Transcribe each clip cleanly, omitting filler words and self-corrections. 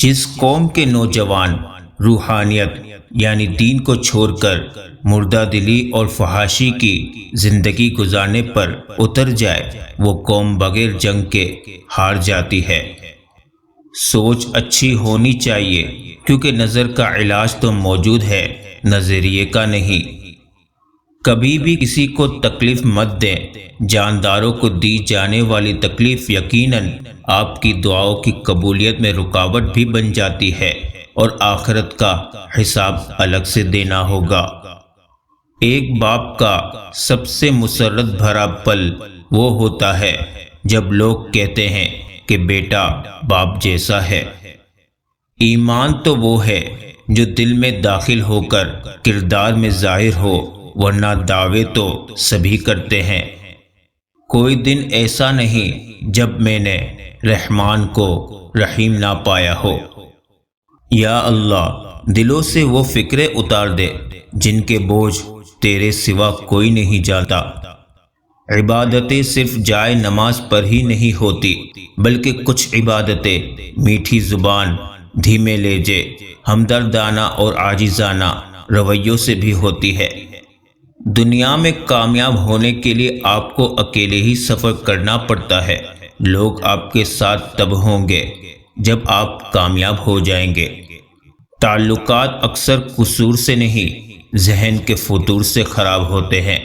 جس قوم کے نوجوان روحانیت یعنی دین کو چھوڑ کر مردہ دلی اور فحاشی کی زندگی گزارنے پر اتر جائے وہ قوم بغیر جنگ کے ہار جاتی ہے۔ سوچ اچھی ہونی چاہیے کیونکہ نظر کا علاج تو موجود ہے، نظریے کا نہیں۔ کبھی بھی کسی کو تکلیف مت دیں، جانداروں کو دی جانے والی تکلیف یقیناً آپ کی دعاؤں کی قبولیت میں رکاوٹ بھی بن جاتی ہے اور آخرت کا حساب الگ سے دینا ہوگا۔ ایک باپ کا سب سے مسرت بھرا پل وہ ہوتا ہے جب لوگ کہتے ہیں کہ بیٹا باپ جیسا ہے۔ ایمان تو وہ ہے جو دل میں داخل ہو کر کردار میں ظاہر ہو، ورنہ دعوے تو سبھی کرتے ہیں۔ کوئی دن ایسا نہیں جب میں نے رحمان کو رحیم نہ پایا ہو۔ یا اللہ دلوں سے وہ فکریں اتار دے جن کے بوجھ تیرے سوا کوئی نہیں جانتا۔ عبادتیں صرف جائے نماز پر ہی نہیں ہوتی، بلکہ کچھ عبادتیں میٹھی زبان، دھیمے لہجے، ہمدردانہ اور عاجزانہ رویوں سے بھی ہوتی ہے۔ دنیا میں کامیاب ہونے کے لیے آپ کو اکیلے ہی سفر کرنا پڑتا ہے۔ لوگ آپ کے ساتھ تب ہوں گے جب آپ کامیاب ہو جائیں گے۔ تعلقات اکثر قصور سے نہیں، ذہن کے فتور سے خراب ہوتے ہیں۔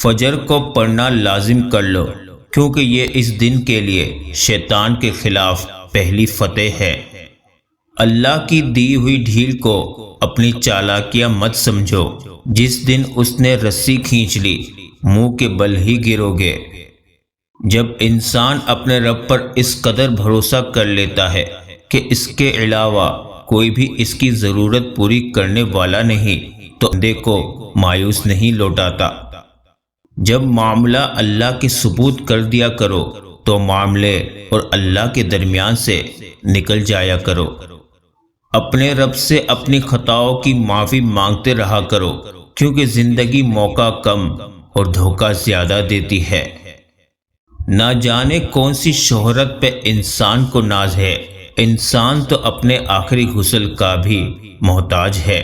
فجر کو پڑھنا لازم کر لو کیونکہ یہ اس دن کے لیے شیطان کے خلاف پہلی فتح ہے۔ اللہ کی دی ہوئی ڈھیل کو اپنی چالاکیاں مت سمجھو، جس دن اس نے رسی کھینچ لی منہ کے بل ہی گرو گے۔ جب انسان اپنے رب پر اس قدر بھروسہ کر لیتا ہے کہ اس کے علاوہ کوئی بھی اس کی ضرورت پوری کرنے والا نہیں تو بندے کو مایوس نہیں لوٹاتا۔ جب معاملہ اللہ کے سپرد کر دیا کرو تو معاملے اور اللہ کے درمیان سے نکل جایا کرو۔ اپنے رب سے اپنی خطاؤں کی معافی مانگتے رہا کرو کیونکہ زندگی موقع کم اور دھوکہ زیادہ دیتی ہے۔ نہ جانے کون سی شہرت پہ انسان کو ناز ہے، انسان تو اپنے آخری غسل کا بھی محتاج ہے۔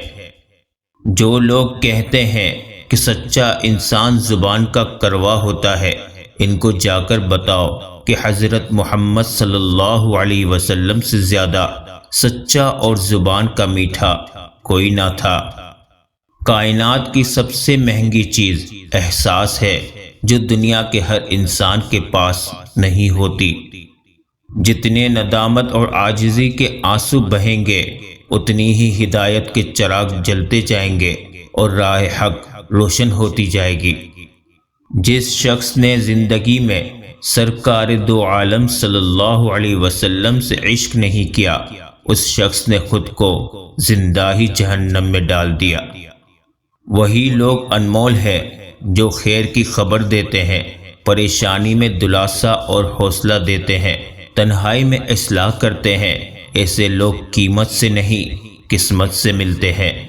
جو لوگ کہتے ہیں کہ سچا انسان زبان کا کروا ہوتا ہے، ان کو جا کر بتاؤ کہ حضرت محمد صلی اللہ علیہ وسلم سے زیادہ سچا اور زبان کا میٹھا کوئی نہ تھا۔ کائنات کی سب سے مہنگی چیز احساس ہے جو دنیا کے ہر انسان کے پاس نہیں ہوتی۔ جتنے ندامت اور عاجزی کے آنسو بہیں گے اتنی ہی ہدایت کے چراغ جلتے جائیں گے اور راہ حق روشن ہوتی جائے گی۔ جس شخص نے زندگی میں سرکار دو عالم صلی اللہ علیہ وسلم سے عشق نہیں کیا، اس شخص نے خود کو زندہ ہی جہنم میں ڈال دیا۔ وہی لوگ انمول ہے جو خیر کی خبر دیتے ہیں، پریشانی میں دلاسا اور حوصلہ دیتے ہیں، تنہائی میں اصلاح کرتے ہیں۔ ایسے لوگ قیمت سے نہیں قسمت سے ملتے ہیں۔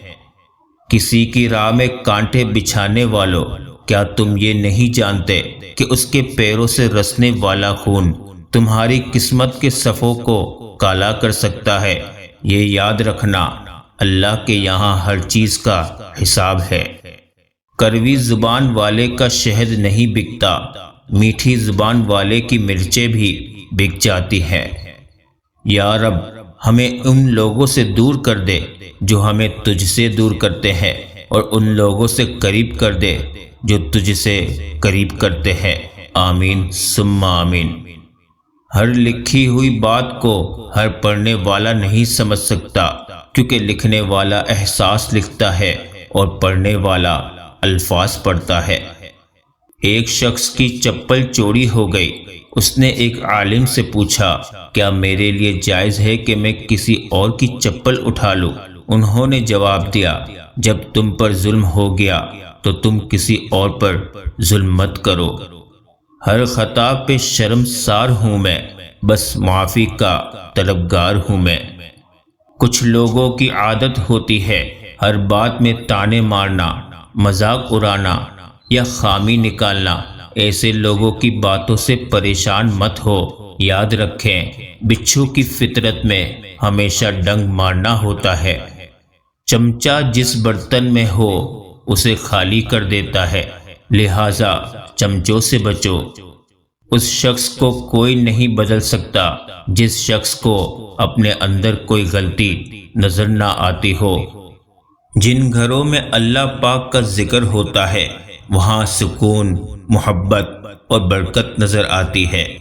کسی کی راہ میں کانٹے بچھانے والوں، کیا تم یہ نہیں جانتے کہ اس کے پیروں سے رسنے والا خون تمہاری قسمت کے صفوں کو کالا کر سکتا ہے؟ یہ یاد رکھنا، اللہ کے یہاں ہر چیز کا حساب ہے۔ کڑوی زبان والے کا شہد نہیں بکتا، میٹھی زبان والے کی مرچیں بھی بک جاتی ہیں۔ یا رب ہمیں ان لوگوں سے دور کر دے جو ہمیں تجھ سے دور کرتے ہیں، اور ان لوگوں سے قریب کر دے جو تجھ سے قریب کرتے ہیں۔ آمین ثم آمین۔ ہر لکھی ہوئی بات کو ہر پڑھنے والا نہیں سمجھ سکتا، کیونکہ لکھنے والا احساس لکھتا ہے اور پڑھنے والا الفاظ پڑھتا ہے۔ ایک شخص کی چپل چوری ہو گئی۔ اس نے ایک عالم سے پوچھا، کیا میرے لیے جائز ہے کہ میں کسی اور کی چپل اٹھا لوں؟ انہوں نے جواب دیا، جب تم پر ظلم ہو گیا تو تم کسی اور پر ظلم مت کرو۔ ہر خطا پہ شرمسار ہوں میں، بس معافی کا طلبگار ہوں میں۔ کچھ لوگوں کی عادت ہوتی ہے ہر بات میں تانے مارنا، مذاق اڑانا یا خامی نکالنا۔ ایسے لوگوں کی باتوں سے پریشان مت ہو، یاد رکھیں بچھو کی فطرت میں ہمیشہ ڈنگ مارنا ہوتا ہے۔ چمچہ جس برتن میں ہو اسے خالی کر دیتا ہے، لہٰذا چمچوں سے بچو۔ اس شخص کو کوئی نہیں بدل سکتا جس شخص کو اپنے اندر کوئی غلطی نظر نہ آتی ہو۔ جن گھروں میں اللہ پاک کا ذکر ہوتا ہے وہاں سکون، محبت اور برکت نظر آتی ہے۔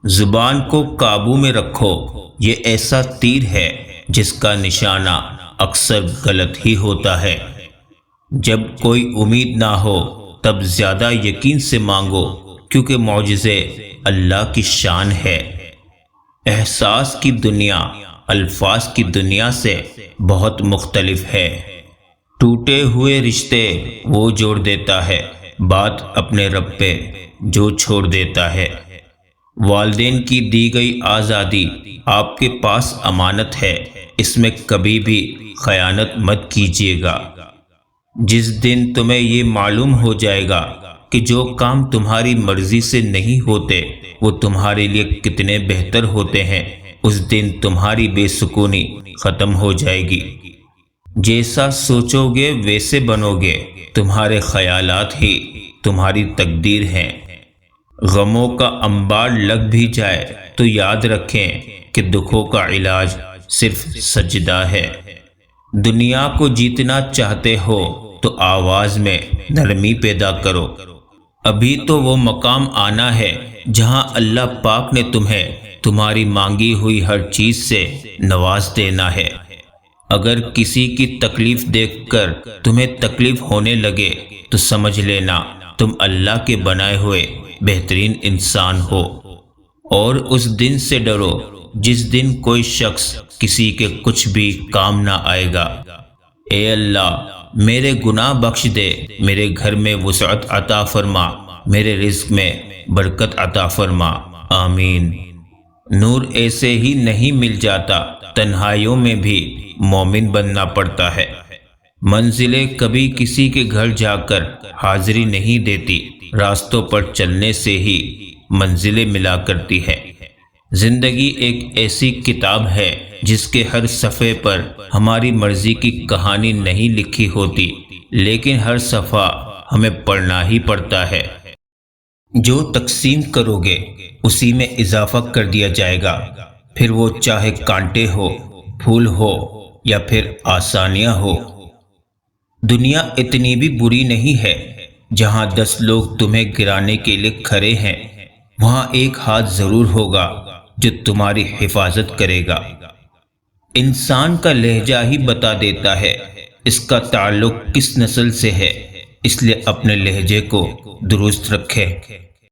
زبان کو قابو میں رکھو، یہ ایسا تیر ہے جس کا نشانہ اکثر غلط ہی ہوتا ہے۔ جب کوئی امید نہ ہو تب زیادہ یقین سے مانگو، کیونکہ معجزے اللہ کی شان ہے۔ احساس کی دنیا الفاظ کی دنیا سے بہت مختلف ہے۔ ٹوٹے ہوئے رشتے وہ جوڑ دیتا ہے، بات اپنے رب پہ جو چھوڑ دیتا ہے۔ والدین کی دی گئی آزادی آپ کے پاس امانت ہے، اس میں کبھی بھی خیانت مت کیجیے گا۔ جس دن تمہیں یہ معلوم ہو جائے گا کہ جو کام تمہاری مرضی سے نہیں ہوتے وہ تمہارے لیے کتنے بہتر ہوتے ہیں، اس دن تمہاری بے سکونی ختم ہو جائے گی۔ جیسا سوچو گے ویسے بنو گے، تمہارے خیالات ہی تمہاری تقدیر ہیں۔ غموں کا انبار لگ بھی جائے تو یاد رکھیں کہ دکھوں کا علاج صرف سجدہ ہے۔ دنیا کو جیتنا چاہتے ہو تو آواز میں نرمی پیدا کرو۔ ابھی تو وہ مقام آنا ہے جہاں اللہ پاک نے تمہیں تمہاری مانگی ہوئی ہر چیز سے نواز دینا ہے۔ اگر کسی کی تکلیف دیکھ کر تمہیں تکلیف ہونے لگے تو سمجھ لینا تم اللہ کے بنائے ہوئے بہترین انسان ہو۔ اور اس دن سے ڈرو جس دن کوئی شخص کسی کے کچھ بھی کام نہ آئے گا۔ اے اللہ میرے گناہ بخش دے، میرے گھر میں وسعت عطا فرما، میرے رزق میں برکت عطا فرما، آمین۔ نور ایسے ہی نہیں مل جاتا، تنہائیوں میں بھی مومن بننا پڑتا ہے۔ منزلیں کبھی کسی کے گھر جا کر حاضری نہیں دیتی، راستوں پر چلنے سے ہی منزلیں ملا کرتی ہے۔ زندگی ایک ایسی کتاب ہے جس کے ہر صفحے پر ہماری مرضی کی کہانی نہیں لکھی ہوتی، لیکن ہر صفحہ ہمیں پڑھنا ہی پڑتا ہے۔ جو تقسیم کرو گے اسی میں اضافہ کر دیا جائے گا، پھر وہ چاہے کانٹے ہو، پھول ہو یا پھر آسانیاں ہو۔ دنیا اتنی بھی بری نہیں ہے، جہاں 10 لوگ تمہیں گرانے کے لیے کھڑے ہیں وہاں ایک ہاتھ ضرور ہوگا جو تمہاری حفاظت کرے گا۔ انسان کا لہجہ ہی بتا دیتا ہے اس کا تعلق کس نسل سے ہے، اس لیے اپنے لہجے کو درست رکھے۔